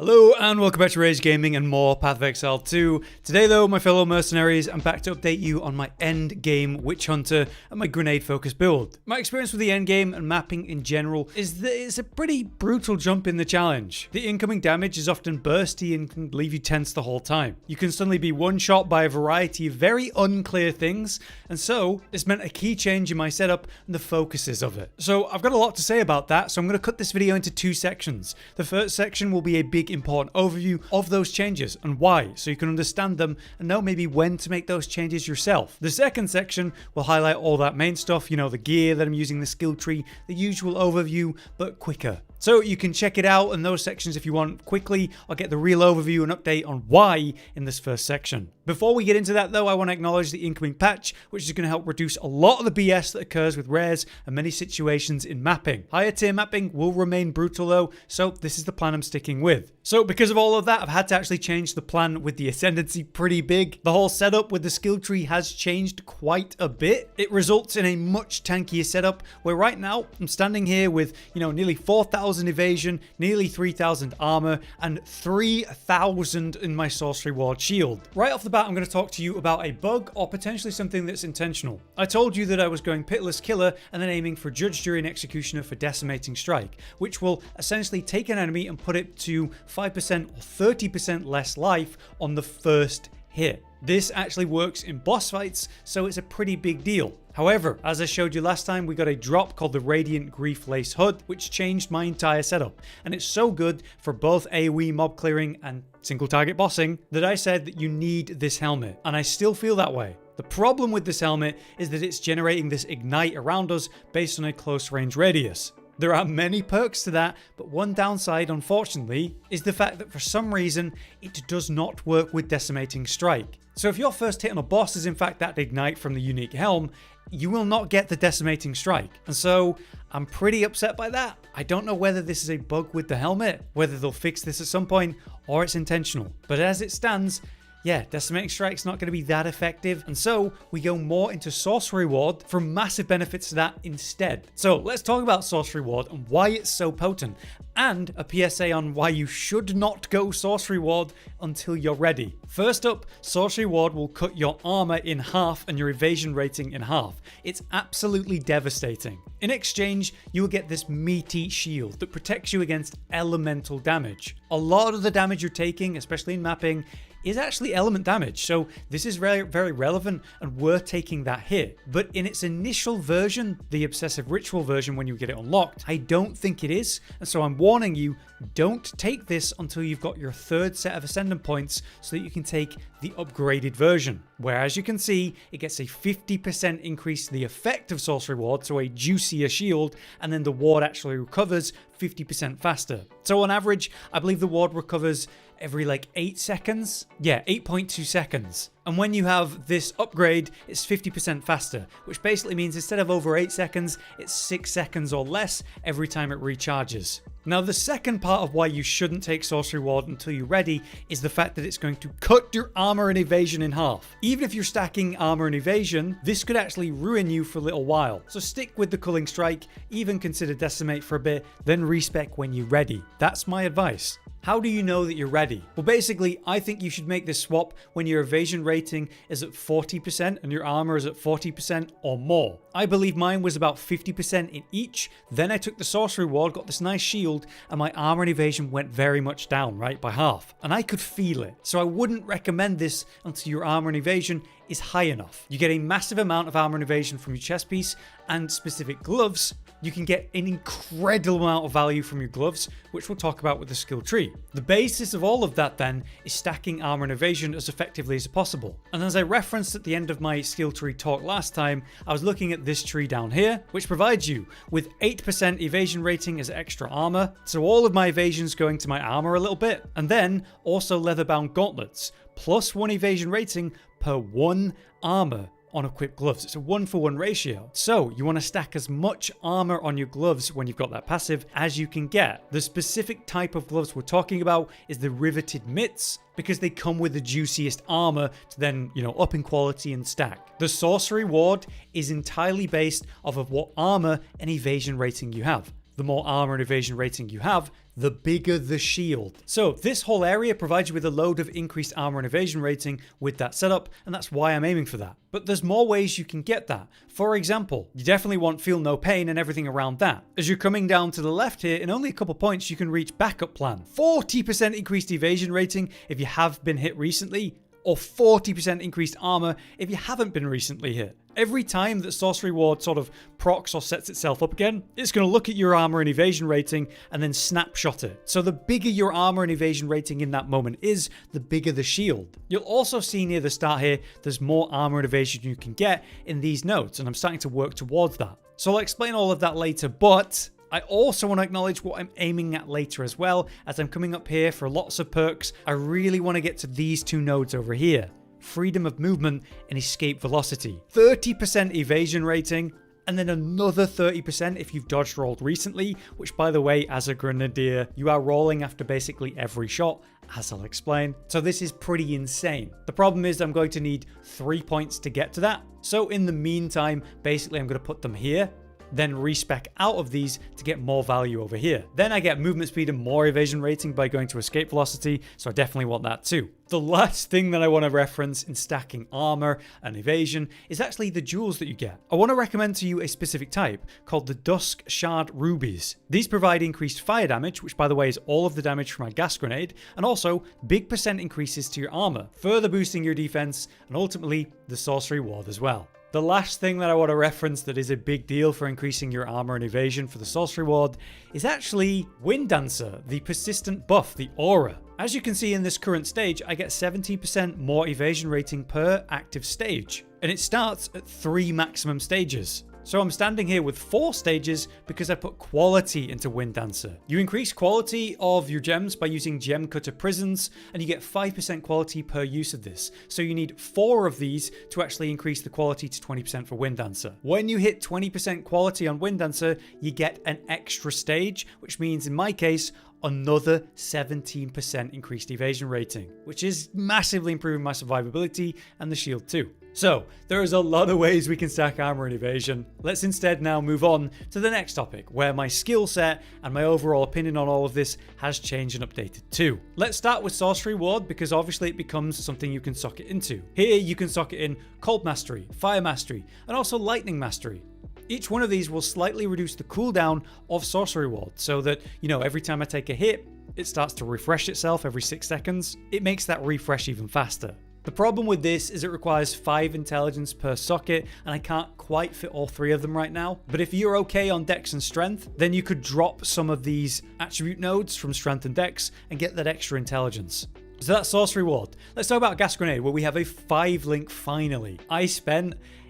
Hello and welcome back to Rage Gaming and more Path of Exile 2. Today though, my fellow mercenaries, I'm back to update you on my Endgame Witchhunter and my grenade focus build. My experience with the Endgame and mapping in general is that it's a pretty brutal jump in the challenge. The incoming damage is often bursty and can leave you tense the whole time. You can suddenly be one-shot by a variety of very unclear things, and so this meant a key change in my setup and the focuses of it. So I've got a lot to say about that, so I'm going to cut this video into two sections. The first section will be a big important overview of those changes and why, so you can understand them and know maybe when to make those changes yourself. The second section will highlight all that main stuff, you know, the gear that I'm using, the skill tree, the usual overview, but quicker. So you can check it out in those sections if you want quickly. I'll get the real overview and update on why in this first section. Before we get into that though, I want to acknowledge the incoming patch, which is going to help reduce a lot of the BS that occurs with rares and many situations in mapping. Higher tier mapping will remain brutal though, so this is the plan I'm sticking with. So because of all of that, I've had to actually change the plan with the ascendancy pretty big. The whole setup with the skill tree has changed quite a bit. It results in a much tankier setup where right now I'm standing here with, you know, nearly 4,000 evasion, nearly 3,000 armor, and 3,000 in my sorcery ward shield. Right off the bat, I'm going to talk to you about a bug or potentially something that's intentional. I told you that I was going pitiless killer and then aiming for judge, jury, and executioner for decimating strike, which will essentially take an enemy and put it to 5% or 30% less life on the first hit. This actually works in boss fights, so it's a pretty big deal. However, as I showed you last time, we got a drop called the Radiant Grief Lace Hood, which changed my entire setup. And it's so good for both AoE mob clearing and single target bossing that I said that you need this helmet. And I still feel that way. The problem with this helmet is that it's generating this ignite around us based on a close range radius. There are many perks to that, but one downside, unfortunately, is the fact that for some reason, it does not work with decimating strike. So if your first hit on a boss is in fact that ignite from the unique helm, you will not get the decimating strike. And so I'm pretty upset by that. I don't know whether this is a bug with the helmet, whether they'll fix this at some point, or it's intentional. But as it stands, yeah, decimating strike's not going to be that effective, and so we go more into sorcery ward for massive benefits to that instead. So let's talk about sorcery ward and why it's so potent, and a PSA on why you should not go sorcery ward until you're ready. First up, sorcery ward will cut your armor in half and your evasion rating in half. It's absolutely devastating. In exchange, you will get this meaty shield that protects you against elemental damage. A lot of the damage you're taking, especially in mapping, is actually element damage, so this is very, very relevant and worth taking that hit. But in its initial version, the Obsessive Ritual version when you get it unlocked, I don't think it is, and so I'm warning you, don't take this until you've got your third set of Ascendant points so that you can take the upgraded version, where as you can see, it gets a 50% increase to the effect of Sorcery Ward, so a juicier shield, and then the ward actually recovers 50% faster. So on average, I believe the ward recovers every like 8 seconds. Yeah, 8.2 seconds. And when you have this upgrade, it's 50% faster, which basically means instead of over 8 seconds, it's 6 seconds or less every time it recharges. Now, the second part of why you shouldn't take Sorcery Ward until you're ready is the fact that it's going to cut your armor and evasion in half. Even if you're stacking armor and evasion, this could actually ruin you for a little while. So stick with the Culling Strike, even consider Decimate for a bit, then respec when you're ready. That's my advice. How do you know that you're ready? Well, basically, I think you should make this swap when your evasion rating is at 40% and your armor is at 40% or more. I believe mine was about 50% in each. Then I took the sorcery ward, got this nice shield, and my armor and evasion went very much down, right, by half. And I could feel it. So I wouldn't recommend this until your armor and evasion is high enough. You get a massive amount of armor and evasion from your chest piece and specific gloves. You can get an incredible amount of value from your gloves, which we'll talk about with the skill tree. The basis of all of that then is stacking armor and evasion as effectively as possible. And as I referenced at the end of my skill tree talk last time, I was looking at this tree down here, which provides you with 8% evasion rating as extra armor. So all of my evasion's going to my armor a little bit. And then also leather-bound gauntlets, plus 1 evasion rating per 1 armor on equipped gloves. It's a 1-for-1 ratio. So you want to stack as much armor on your gloves when you've got that passive as you can get. The specific type of gloves we're talking about is the riveted mitts, because they come with the juiciest armor to then, you know, up in quality and stack. The sorcery ward is entirely based off of what armor and evasion rating you have. The more armor and evasion rating you have, the bigger the shield. So this whole area provides you with a load of increased armor and evasion rating with that setup, and that's why I'm aiming for that. But there's more ways you can get that. For example, you definitely want Feel No Pain and everything around that. As you're coming down to the left here, in only a couple points you can reach Backup Plan. 40% increased evasion rating if you have been hit recently, or 40% increased armor if you haven't been recently hit. Every time that Sorcery Ward sort of procs or sets itself up again, it's going to look at your armor and evasion rating and then snapshot it. So the bigger your armor and evasion rating in that moment is, the bigger the shield. You'll also see near the start here, there's more armor and evasion you can get in these nodes, and I'm starting to work towards that. So I'll explain all of that later, but I also want to acknowledge what I'm aiming at later as well. As I'm coming up here for lots of perks, I really want to get to these two nodes over here. Freedom of movement and escape velocity. 30% evasion rating, and then another 30% if you've dodged rolled recently, which by the way, as a grenadier, you are rolling after basically every shot, as I'll explain. So this is pretty insane. The problem is I'm going to need 3 points to get to that. So in the meantime, basically I'm going to put them here, then respec out of these to get more value over here. Then I get movement speed and more evasion rating by going to escape velocity, so I definitely want that too. The last thing that I want to reference in stacking armor and evasion is actually the jewels that you get. I want to recommend to you a specific type called the Dusk Shard Rubies. These provide increased fire damage, which by the way is all of the damage from my gas grenade, and also big percent increases to your armor, further boosting your defense and ultimately the sorcery ward as well. The last thing that I want to reference that is a big deal for increasing your armor and evasion for the sorcery ward is actually Wind Dancer, the persistent buff, the aura. As you can see in this current stage, I get 70% more evasion rating per active stage, and it starts at 3 maximum stages. So I'm standing here with 4 stages because I put quality into Wind Dancer. You increase quality of your gems by using Gem Cutter Prisons, and you get 5% quality per use of this. So you need 4 of these to actually increase the quality to 20% for Wind Dancer. When you hit 20% quality on Wind Dancer, you get an extra stage, which means in my case, another 17% increased evasion rating, which is massively improving my survivability and the shield too. So there is a lot of ways we can stack armor and evasion. Let's instead now move on to the next topic, where my skill set and my overall opinion on all of this has changed and updated too. Let's start with Sorcery Ward, because obviously it becomes something you can socket into. Here you can socket in Cold Mastery, Fire Mastery, and also Lightning Mastery. Each one of these will slightly reduce the cooldown of Sorcery Ward, so that, every time I take a hit, it starts to refresh itself every 6 seconds. It makes that refresh even faster. The problem with this is it requires 5 intelligence per socket, and I can't quite fit all 3 of them right now. But if you're okay on Dex and Strength, then you could drop some of these attribute nodes from Strength and Dex and get that extra intelligence. So that's Sorcery Ward. Let's talk about Gas Grenade, where we have a 5-link finally.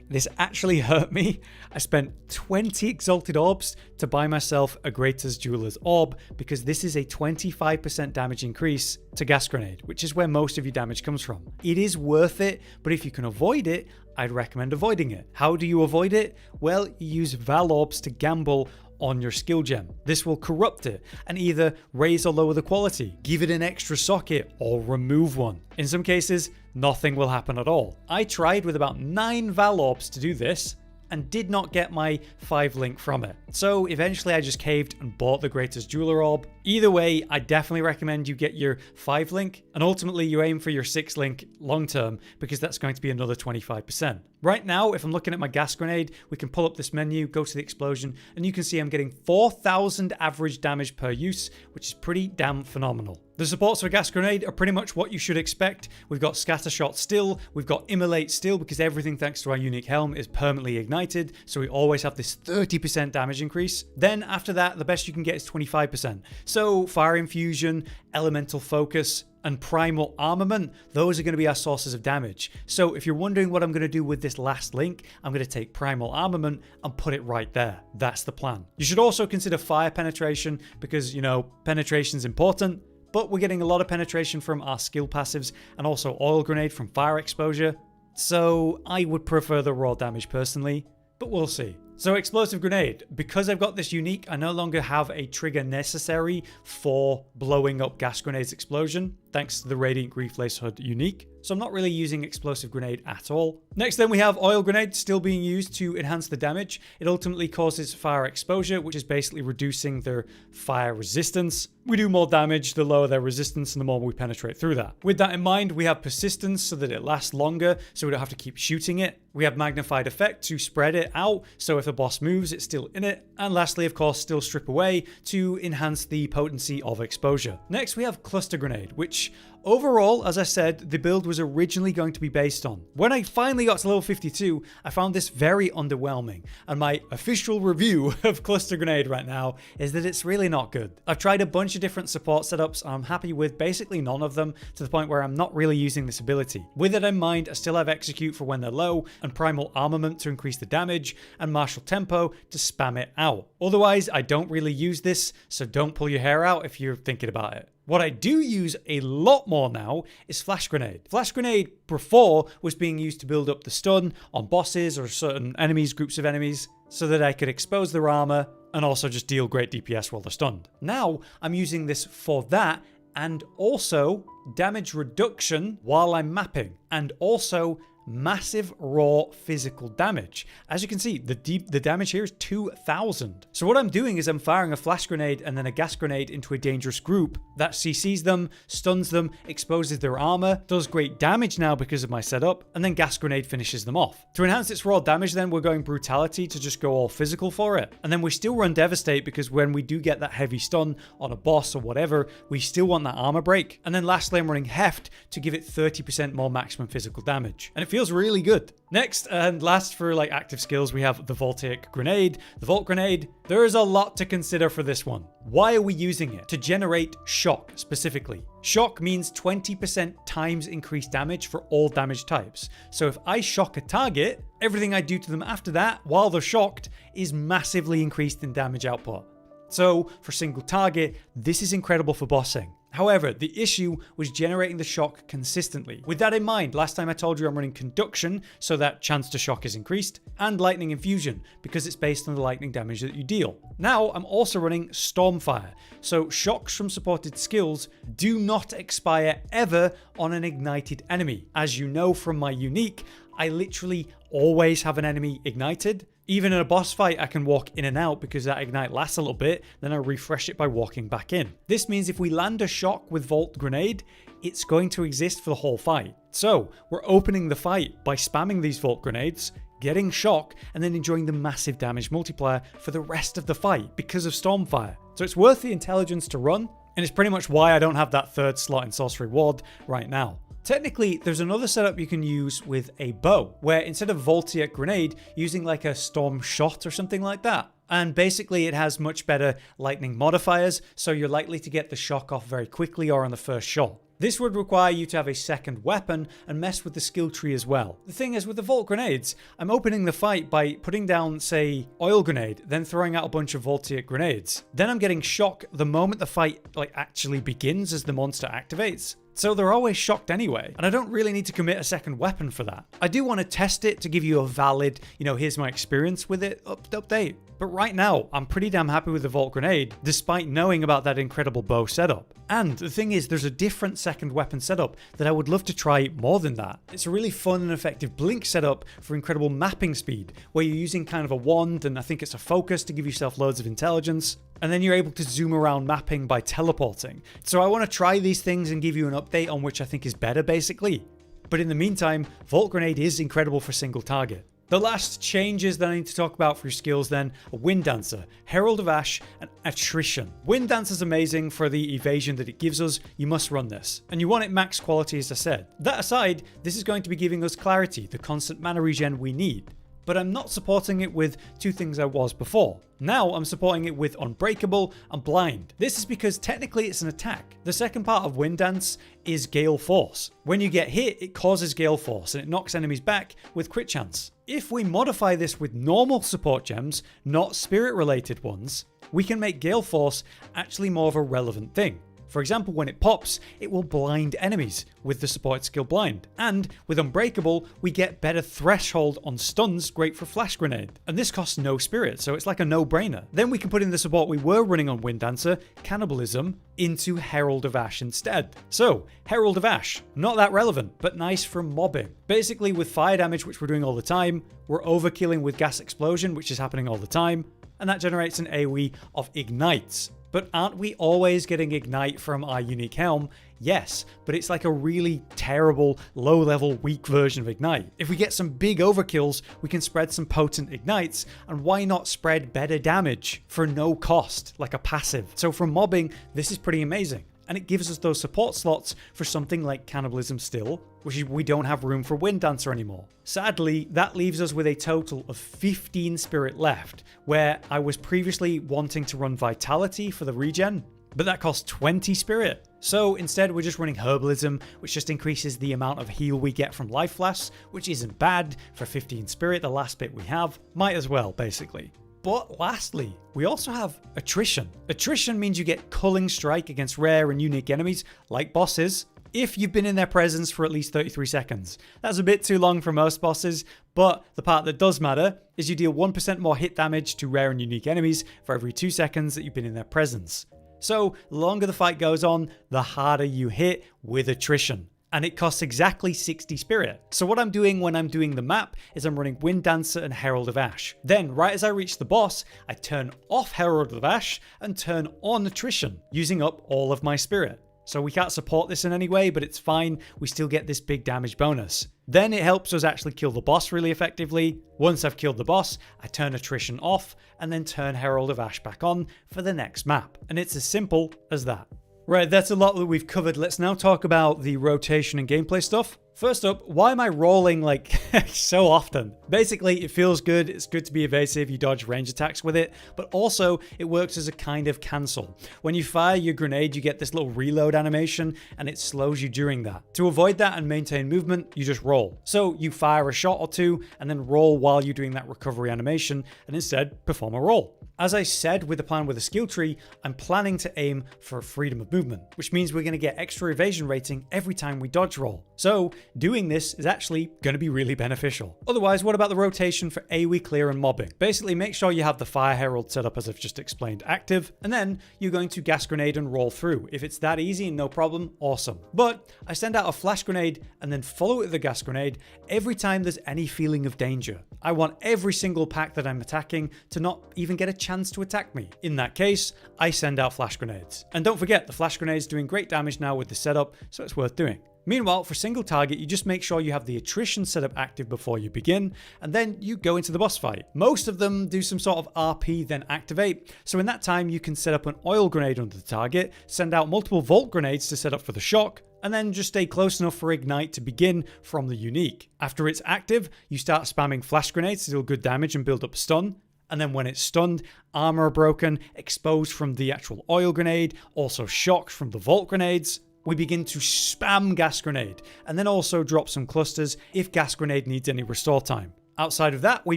This actually hurt me. I spent 20 Exalted Orbs to buy myself a Greater's Jeweler's Orb, because this is a 25% damage increase to Gas Grenade, which is where most of your damage comes from. It is worth it, but if you can avoid it, I'd recommend avoiding it. How do you avoid it? Well, you use Val Orbs to gamble on your skill gem. This will corrupt it and either raise or lower the quality, give it an extra socket, or remove one. In some cases, nothing will happen at all. I tried with about 9 Val Orbs to do this and did not get my 5-link from it. So eventually I just caved and bought the Greatest Jeweler Orb. Either way, I definitely recommend you get your 5-link, and ultimately you aim for your 6-link long term, because that's going to be another 25%. Right now, if I'm looking at my Gas Grenade, we can pull up this menu, go to the explosion, and you can see I'm getting 4,000 average damage per use, which is pretty damn phenomenal. The supports for Gas Grenade are pretty much what you should expect. We've got Scattershot still, we've got Immolate still, because everything thanks to our unique helm is permanently ignited, so we always have this 30% damage increase. Then after that, the best you can get is 25%. So Fire Infusion, Elemental Focus, and Primal Armament, those are going to be our sources of damage. So if you're wondering what I'm going to do with this last link, I'm going to take Primal Armament and put it right there. That's the plan. You should also consider Fire Penetration, because, penetration's important, but we're getting a lot of penetration from our skill passives, and also Oil Grenade from Fire Exposure. So I would prefer the raw damage personally, but we'll see. So Explosive Grenade, because I've got this unique, I no longer have a trigger necessary for blowing up Gas Grenade's explosion, thanks to the Radiant Grief Lace HUD unique. so I'm not really using explosive grenade at all. Next then we have oil grenade still being used to enhance the damage. It ultimately causes fire exposure, which is basically reducing their fire resistance. We do more damage the lower their resistance and the more we penetrate through that. With that in mind, we have persistence so that it lasts longer, so we don't have to keep shooting it. We have magnified effect to spread it out, so if the boss moves, it's still in it. And lastly, of course, still strip away to enhance the potency of exposure. Next, we have cluster grenade, which overall, as I said, the build was originally going to be based on. When I finally got to level 52, I found this very underwhelming, and my official review of cluster grenade right now is that it's really not good. I've tried a bunch of different support setups, and I'm happy with basically none of them, to the point where I'm not really using this ability. With it in mind, I still have execute for when they're low, and primal armament to increase the damage, and martial tempo to spam it out. Otherwise, I don't really use this, so don't pull your hair out if you're thinking about it. What I do use a lot more now is flash grenade. Flash grenade before was being used to build up the stun on bosses or certain enemies, groups of enemies, so that I could expose their armor and also just deal great DPS while they're stunned. Now I'm using this for that, and also damage reduction while I'm mapping, and also massive raw physical damage. As you can see, the damage here is 2,000. So what I'm doing is I'm firing a flash grenade and then a gas grenade into a dangerous group that CCs them, stuns them, exposes their armor, does great damage now because of my setup, and then gas grenade finishes them off. To enhance its raw damage then, we're going brutality to just go all physical for it. And then we still run devastate because when we do get that heavy stun on a boss or whatever, we still want that armor break. And then lastly, I'm running heft to give it 30% more maximum physical damage. And it feels really good. Next and last for like active skills, we have the voltaic grenade, the volt grenade. There is a lot to consider for this one. Why are we using it? To generate shock specifically. Shock means 20% times increased damage for all damage types. So if I shock a target, everything I do to them after that while they're shocked is massively increased in damage output. So for single target, this is incredible for bossing. However, the issue was generating the shock consistently. With that in mind, last time I told you I'm running conduction, so that chance to shock is increased, and lightning infusion, because it's based on the lightning damage that you deal. Now, I'm also running stormfire, so shocks from supported skills do not expire ever on an ignited enemy. As you know from my unique, I literally always have an enemy ignited. Even in a boss fight, I can walk in and out because that ignite lasts a little bit, then I refresh it by walking back in. This means if we land a shock with Volt Grenade, it's going to exist for the whole fight. So we're opening the fight by spamming these Volt Grenades, getting shock, and then enjoying the massive damage multiplier for the rest of the fight because of Stormfire. So it's worth the intelligence to run, and it's pretty much why I don't have that third slot in Sorcery Ward right now. Technically, there's another setup you can use with a bow, where instead of Voltaic Grenade, using like a Storm Shot or something like that. And basically it has much better lightning modifiers, so you're likely to get the shock off very quickly or on the first shot. This would require you to have a second weapon and mess with the skill tree as well. The thing is, with the Volt Grenades, I'm opening the fight by putting down, say, Oil Grenade, then throwing out a bunch of Voltaic Grenades. Then I'm getting shock the moment the fight actually begins as the monster activates. So they're always shocked anyway, and I don't really need to commit a second weapon for that. I do want to test it to give you a valid, here's my experience with it update. But right now, I'm pretty damn happy with the Volt Grenade, despite knowing about that incredible bow setup. And the thing is, there's a different second weapon setup that I would love to try more than that. It's a really fun and effective blink setup for incredible mapping speed, where you're using kind of a wand, and I think it's a focus to give yourself loads of intelligence. And then you're able to zoom around mapping by teleporting. So I want to try these things and give you an update on which I think is better, basically. But in the meantime, Volt Grenade is incredible for single target. The last changes that I need to talk about for your skills then are Wind Dancer, Herald of Ash, and Attrition. Wind Dancer is amazing for the evasion that it gives us. You must run this. And you want it max quality, as I said. That aside, this is going to be giving us clarity, the constant mana regen we need. But I'm not supporting it with two things I was before. Now I'm supporting it with Unbreakable and Blind. This is because technically it's an attack. The second part of Wind Dance is Gale Force. When you get hit, it causes Gale Force and it knocks enemies back with crit chance. If we modify this with normal support gems, not spirit related ones, we can make Gale Force actually more of a relevant thing. For example, when it pops, it will blind enemies with the support skill blind. And with Unbreakable, we get better threshold on stuns, great for flash grenade. And this costs no spirit, so it's like a no-brainer. Then we can put in the support we were running on Wind Dancer, Cannibalism, into Herald of Ash instead. So, Herald of Ash, not that relevant, but nice for mobbing. Basically, with fire damage, which we're doing all the time, we're overkilling with gas explosion, which is happening all the time, and that generates an AoE of ignites. But aren't we always getting ignite from our unique helm? Yes, but it's like a really terrible, low-level, weak version of ignite. If we get some big overkills, we can spread some potent ignites, and why not spread better damage for no cost, like a passive? So for mobbing, this is pretty amazing. And it gives us those support slots for something like Cannibalism still, which is we don't have room for Wind Dancer anymore. Sadly, that leaves us with a total of 15 spirit left, where I was previously wanting to run Vitality for the regen, but that costs 20 spirit. So instead we're just running Herbalism, which just increases the amount of heal we get from Life Flasks, which isn't bad for 15 spirit, the last bit we have. Might as well, basically. But lastly, we also have Attrition. Attrition means you get Culling Strike against rare and unique enemies, like bosses, if you've been in their presence for at least 33 seconds. That's a bit too long for most bosses, but the part that does matter is you deal 1% more hit damage to rare and unique enemies for every 2 seconds that you've been in their presence. So, the longer the fight goes on, the harder you hit with Attrition. And it costs exactly 60 spirit. So what I'm doing when I'm doing the map is I'm running Wind Dancer and Herald of Ash. Then, right as I reach the boss, I turn off Herald of Ash and turn on Attrition, using up all of my spirit. So we can't support this in any way, but it's fine, we still get this big damage bonus. Then it helps us actually kill the boss really effectively. Once I've killed the boss, I turn Attrition off, and then turn Herald of Ash back on for the next map. And it's as simple as that. Right, that's a lot that we've covered. Let's now talk about the rotation and gameplay stuff. First up, why am I rolling like so often? Basically, it feels good. It's good to be evasive. You dodge range attacks with it, but also it works as a kind of cancel. When you fire your grenade, you get this little reload animation and it slows you during that. To avoid that and maintain movement, you just roll. So you fire a shot or two and then roll while you're doing that recovery animation and instead perform a roll. As I said with the plan with the skill tree, I'm planning to aim for freedom of movement, which means we're going to get extra evasion rating every time we dodge roll. So doing this is actually going to be really beneficial. Otherwise, what about the rotation for AoE clear and mobbing? Basically, make sure you have the Fire Herald set up as I've just explained active, and then you're going to gas grenade and roll through. If it's that easy and no problem, awesome. But I send out a flash grenade and then follow it with a gas grenade every time there's any feeling of danger. I want every single pack that I'm attacking to not even get a chance to attack me. In that case, I send out flash grenades. And don't forget, the flash grenades doing great damage now with the setup, so it's worth doing. Meanwhile, for single target, you just make sure you have the attrition setup active before you begin, and then you go into the boss fight. Most of them do some sort of RP, then activate, so in that time you can set up an oil grenade under the target, send out multiple volt grenades to set up for the shock, and then just stay close enough for ignite to begin from the unique. After it's active, you start spamming flash grenades to deal good damage and build up stun. And then when it's stunned, armor broken, exposed from the actual oil grenade, also shocked from the volt grenades, we begin to spam gas grenade, and then also drop some clusters if gas grenade needs any restore time. Outside of that, we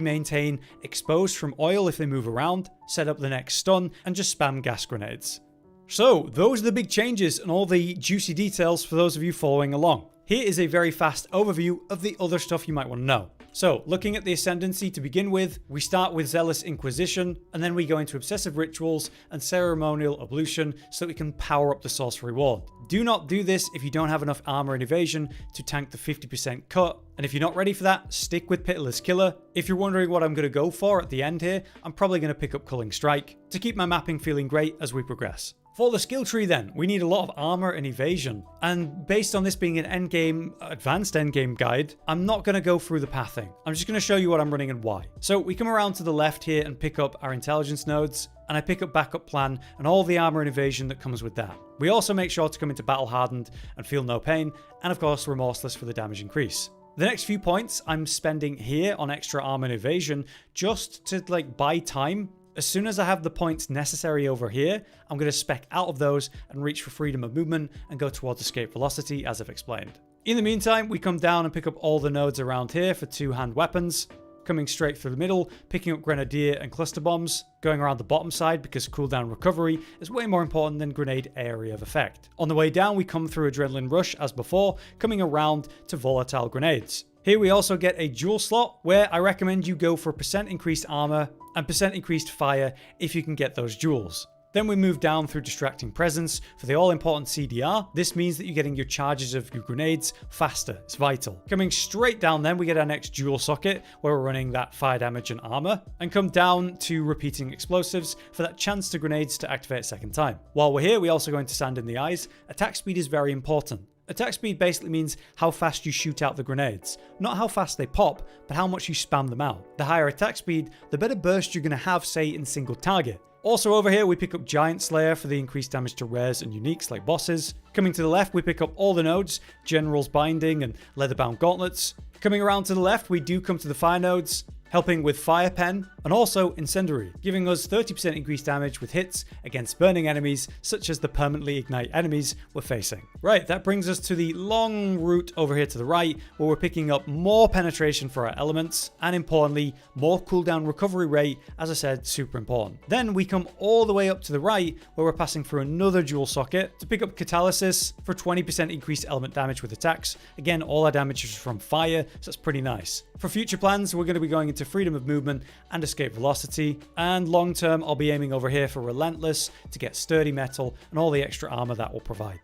maintain exposed from oil if they move around, set up the next stun, and just spam gas grenades. So, those are the big changes and all the juicy details for those of you following along. Here is a very fast overview of the other stuff you might want to know. So, looking at the Ascendancy to begin with, we start with Zealous Inquisition, and then we go into Obsessive Rituals and Ceremonial Ablution so that we can power up the Sorcery Ward. Do not do this if you don't have enough armor and evasion to tank the 50% cut, and if you're not ready for that, stick with Pitiless Killer. If you're wondering what I'm going to go for at the end here, I'm probably going to pick up Culling Strike to keep my mapping feeling great as we progress. For the skill tree then, we need a lot of armor and evasion. And based on this being an advanced endgame guide, I'm not going to go through the pathing. I'm just going to show you what I'm running and why. So we come around to the left here and pick up our intelligence nodes, and I pick up backup plan and all the armor and evasion that comes with that. We also make sure to come into battle hardened and feel no pain, and of course remorseless for the damage increase. The next few points I'm spending here on extra armor and evasion just to buy time. As soon as I have the points necessary over here, I'm going to spec out of those and reach for freedom of movement and go towards escape velocity as I've explained. In the meantime, we come down and pick up all the nodes around here for two-hand weapons. coming straight through the middle, picking up grenadier and cluster bombs, going around the bottom side because cooldown recovery is way more important than grenade area of effect. On the way down, we come through adrenaline rush as before, coming around to volatile grenades. Here we also get a duel slot where I recommend you go for % increased armor and % increased fire if you can get those duels. Then we move down through distracting presence for the all-important CDR. This means that you're getting your charges of your grenades faster. It's vital. Coming straight down then, we get our next dual socket where we're running that fire damage and armor, and come down to repeating explosives for that chance to grenades to activate second time. While we're here, we also go into sand in the eyes. Attack speed is very important. Attack speed basically means how fast you shoot out the grenades. Not how fast they pop, but how much you spam them out. The higher attack speed, the better burst you're going to have, say, in single target. Also over here, we pick up Giant Slayer for the increased damage to rares and uniques like bosses. Coming to the left, we pick up all the nodes, General's Binding and Leatherbound Gauntlets. Coming around to the left, we do come to the fire nodes, helping with Fire Pen, and also Incendiary, giving us 30% increased damage with hits against burning enemies, such as the permanently ignite enemies we're facing. Right, that brings us to the long route over here to the right, where we're picking up more penetration for our elements, and importantly, more cooldown recovery rate, as I said, super important. Then we come all the way up to the right, where we're passing through another dual socket to pick up Catalysis for 20% increased element damage with attacks. Again, all our damage is from fire, so that's pretty nice. For future plans, we're going to be going into freedom of movement and escape velocity, and long term I'll be aiming over here for relentless to get sturdy metal and all the extra armor that will provide.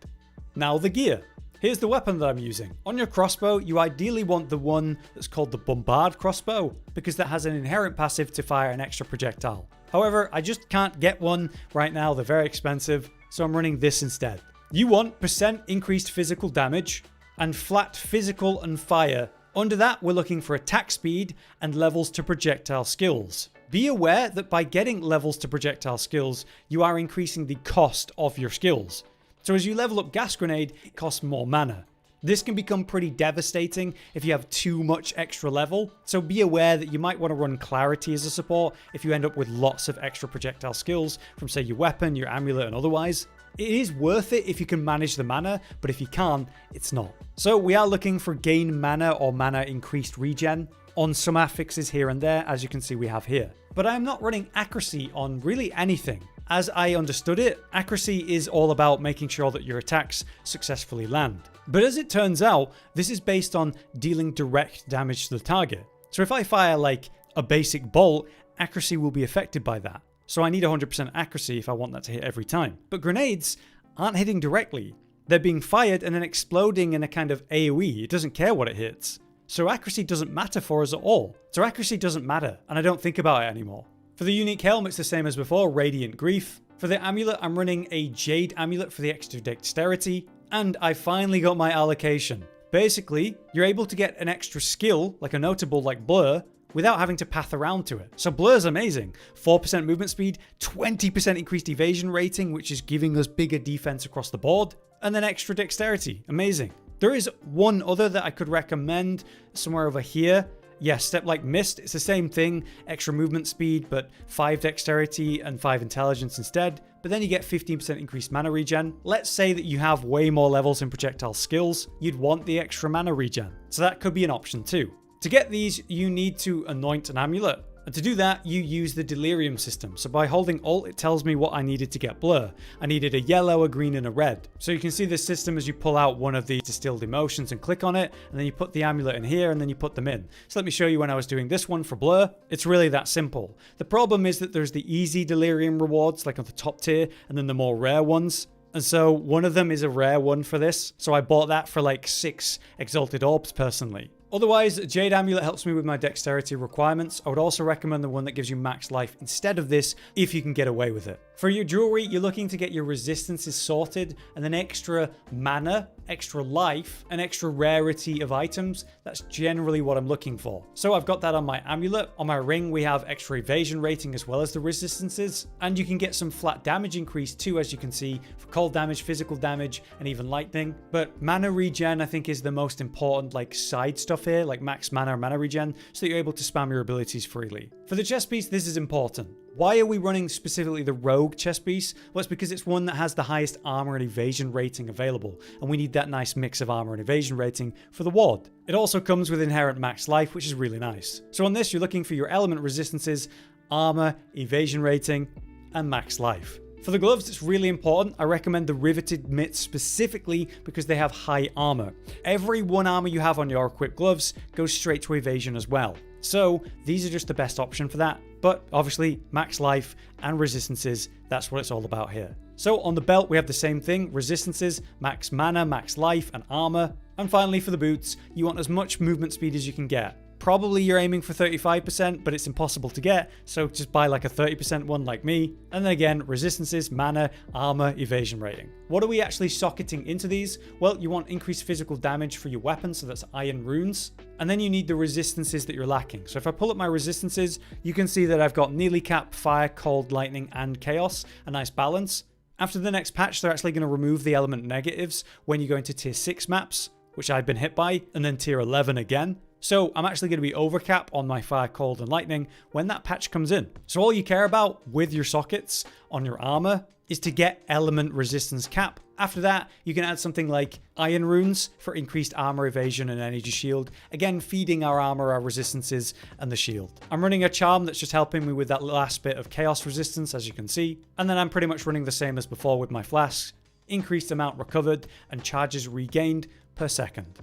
Now the gear. Here's the weapon that I'm using. On your crossbow, you ideally want the one that's called the Bombard crossbow, because that has an inherent passive to fire an extra projectile. However, I just can't get one right now, they're very expensive, so I'm running this instead. You want % increased physical damage and flat physical and fire. Under that, we're looking for attack speed and levels to projectile skills. Be aware that by getting levels to projectile skills, you are increasing the cost of your skills. So as you level up Gas Grenade, it costs more mana. This can become pretty devastating if you have too much extra level, so be aware that you might want to run Clarity as a support if you end up with lots of extra projectile skills from, say, your weapon, your amulet, and otherwise. It is worth it if you can manage the mana, but if you can't, it's not. So we are looking for gain mana or mana increased regen on some affixes here and there, as you can see we have here. But I'm not running accuracy on really anything. As I understood it, accuracy is all about making sure that your attacks successfully land. But as it turns out, this is based on dealing direct damage to the target. So if I fire like a basic bolt, accuracy will be affected by that. So I need 100% accuracy if I want that to hit every time. But grenades aren't hitting directly. They're being fired and then exploding in a kind of AoE. It doesn't care what it hits. So accuracy doesn't matter for us at all. So accuracy doesn't matter, and I don't think about it anymore. For the unique helm, it's the same as before, Radiant Grief. For the amulet, I'm running a Jade amulet for the extra dexterity, and I finally got my allocation. Basically, you're able to get an extra skill, like a notable like Blur, without having to path around to it. So Blur's amazing. 4% movement speed, 20% increased evasion rating, which is giving us bigger defense across the board, and then extra dexterity. Amazing. There is one other that I could recommend somewhere over here. Yes, Step Like Mist. It's the same thing. Extra movement speed, but 5 dexterity and 5 intelligence instead. But then you get 15% increased mana regen. Let's say that you have way more levels in projectile skills. You'd want the extra mana regen. So that could be an option too. To get these, you need to anoint an amulet. And to do that, you use the Delirium system. So by holding Alt, it tells me what I needed to get Blur. I needed a yellow, a green, and a red. So you can see this system as you pull out one of the distilled emotions and click on it, and then you put the amulet in here, and then you put them in. So let me show you when I was doing this one for Blur. It's really that simple. The problem is that there's the easy Delirium rewards, like on the top tier, and then the more rare ones. And so one of them is a rare one for this. So I bought that for like 6 Exalted Orbs personally. Otherwise, Jade Amulet helps me with my dexterity requirements. I would also recommend the one that gives you max life instead of this, if you can get away with it. For your jewelry, you're looking to get your resistances sorted, and then extra mana, extra life, and extra rarity of items. That's generally what I'm looking for. So I've got that on my amulet. On my ring, we have extra evasion rating as well as the resistances, and you can get some flat damage increase too, as you can see, for cold damage, physical damage, and even lightning. But mana regen, I think, is the most important like side stuff here, like max mana or mana regen, so that you're able to spam your abilities freely. For the chest piece, this is important. Why are we running specifically the rogue chest piece? Well, it's because it's one that has the highest armor and evasion rating available, and we need that nice mix of armor and evasion rating for the ward. It also comes with inherent max life, which is really nice. So on this, you're looking for your element resistances, armor, evasion rating, and max life. For the gloves, it's really important. I recommend the riveted mitts specifically because they have high armor. Every 1 armor you have on your equipped gloves goes straight to evasion as well. So these are just the best option for that. But obviously, max life and resistances, that's what it's all about here. So on the belt, we have the same thing, resistances, max mana, max life, and armor. And finally, for the boots, you want as much movement speed as you can get. Probably you're aiming for 35%, but it's impossible to get, so just buy like a 30% one like me. And then again, resistances, mana, armor, evasion rating. What are we actually socketing into these? Well, you want increased physical damage for your weapon, so that's iron runes. And then you need the resistances that you're lacking. So if I pull up my resistances, you can see that I've got nearly cap, fire, cold, lightning, and chaos, a nice balance. After the next patch, they're actually going to remove the element negatives when you go into tier 6 maps, which I've been hit by, and then tier 11 again. So I'm actually going to be overcap on my fire, cold, and lightning when that patch comes in. So all you care about with your sockets on your armor is to get element resistance cap. After that, you can add something like iron runes for increased armor, evasion, and energy shield. Again, feeding our armor, our resistances, and the shield. I'm running a charm that's just helping me with that last bit of chaos resistance, as you can see. And then I'm pretty much running the same as before with my flasks. Increased amount recovered and charges regained per second.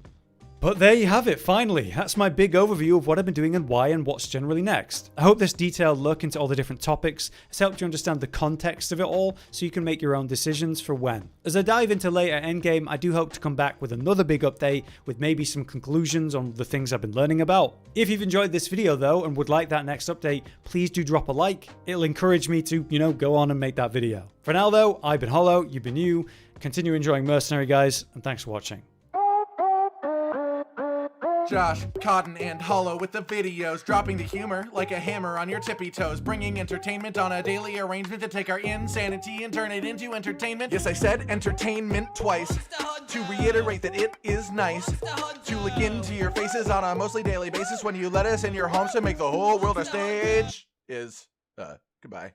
But there you have it, finally. That's my big overview of what I've been doing and why and what's generally next. I hope this detailed look into all the different topics has helped you understand the context of it all so you can make your own decisions for when. As I dive into later endgame, I do hope to come back with another big update with maybe some conclusions on the things I've been learning about. If you've enjoyed this video though and would like that next update, please do drop a like. It'll encourage me to, go on and make that video. For now though, I've been Hollow, you've been you. Continue enjoying Mercenary, guys, and thanks for watching. Josh, Cotton, and Hollow with the videos, dropping the humor like a hammer on your tippy toes, bringing entertainment on a daily arrangement to take our insanity and turn it into entertainment. Yes, I said entertainment twice, to reiterate that it is nice to look into your faces on a mostly daily basis when you let us in your homes to make the whole world a stage. Goodbye.